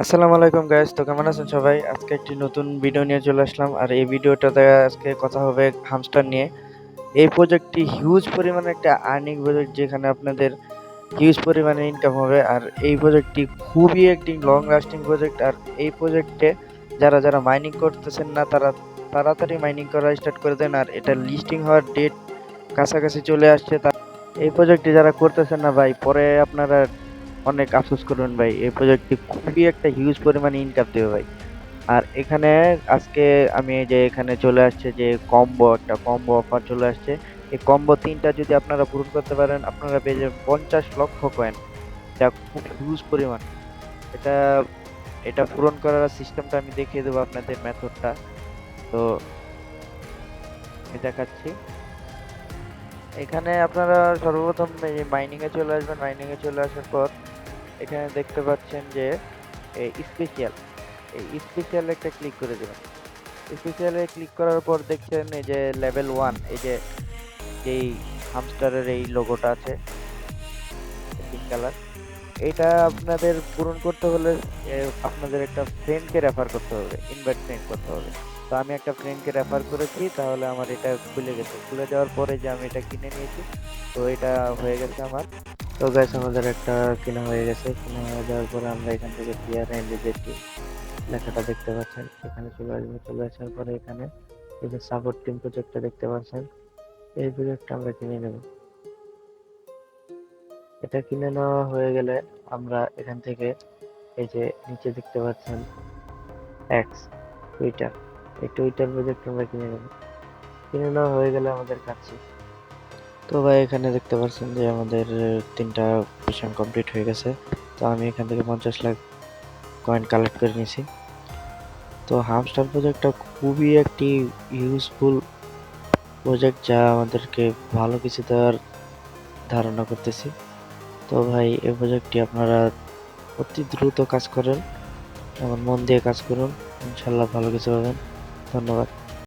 আসসালামু আলাইকুম গাইস, তো কেমন আছেন সবাই? আজকে একটি নতুন ভিডিও নিয়ে চলে আসলাম। আর এই ভিডিওটাতে আজকে কথা হবে হামস্টার নিয়ে। এই প্রজেক্টটি হিউজ পরিমাণে একটা আর্নিং প্রজেক্ট, যেখানে আপনাদের হিউজ পরিমাণে ইনকাম হবে। আর এই প্রজেক্টটি খুবই একটি লং লাস্টিং প্রজেক্ট। আর এই প্রজেক্টে যারা মাইনিং করতেছেন না, তারা তাড়াতাড়ি মাইনিং করা স্টার্ট করে দেন। আর এটা লিস্টিং হওয়ার ডেট কাছাকাছি চলে আসছে। এই প্রজেক্টটি যারা করতেছেন না ভাই, পরে আপনারা অনেক আফসোস করবেন ভাই। এই প্রজেক্টটি খুবই একটা হিউজ পরিমাণে ইনকাম দেবে ভাই। আর এখানে আজকে আমি এই যে এখানে চলে আসছে যে একটা কম্বো অফার চলে আসছে। এই কম্বো ৩টা যদি আপনারা পূরণ করতে পারেন, আপনারা পেয়ে যাবেন ৫০ লক্ষ কয়েন। এটা খুব হিউজ পরিমাণ। এটা এটা পূরণ করার সিস্টেমটা আমি দেখিয়ে দেবো আপনাদের, মেথডটা। তো আমি দেখাচ্ছি। এখানে আপনারা সর্বপ্রথম এই মাইনিং এ চলে আসবেন। মাইনিং এ চলে আসার পর এখানে দেখতে পাচ্ছেন যে স্পেশাল, এই স্পেশালে একটা ক্লিক করে দেবেন। স্পেশালে ক্লিক করার পর দেখছেন এই যে লেভেল 1, এই যে যেই হামস্টারের এই লোগোটা আছে পিঙ্ক কালার, এটা আপনাদের পূরণ করতে হলে আপনাদের একটা ফ্রেন্ডকে রেফার করতে হবে, ইনভাইট ফ্রেন্ড করতে হবে। তো আমি একটা ফ্রেন্ডকে রেফার করেছি, তাহলে আমার এটা খুলে গেছে। খুলে যাওয়ার পরে যে আমি এটা কিনে নিয়েছি, তো এটা হয়ে গেছে আমার। তো গাইস, আমাদের একটা কেনা হয়ে গেছে। কেনা হয়ে যাওয়ার পরে আমরা এখান থেকে প্লেয়ার এন্ড যেটি লেখাটা দেখতে পাচ্ছেন, এখানে চলে আসবো। চলে আসার পরে এখানে এই যে সাপোর্ট টিম প্রজেক্টটা দেখতে পাচ্ছেন, এই প্রজেক্টটা আমরা কিনে নেব। এটা কিনে নেওয়া হয়ে গেলে আমরা এখান থেকে এই যে নিচে দেখতে পাচ্ছেন এক্স টুইটার, এই টুইটার প্রজেক্ট আমরা কিনে নেব। কিনে নেওয়া হয়ে গেলে আমাদের কাজ শেষ। তো ভাই, এখানে দেখতে পাচ্ছেন যে আমাদের 3টা মিশন কমপ্লিট হয়ে গেছে। তো আমি এখান থেকে 50 লাখ কয়েন কালেক্ট করে নিয়েছি। তো হামস্টার প্রজেক্টটা খুবই একটি ইউজফুল প্রজেক্ট, যা আমাদেরকে ভালো কিছু দেওয়ার ধারণা করতেছি। তো ভাই, এই প্রজেক্টটি আপনারা অতি দ্রুত কাজ করেন, এবং মন দিয়ে কাজ করুন। ইনশাল্লাহ ভালো কিছু পাবেন। ধন্যবাদ।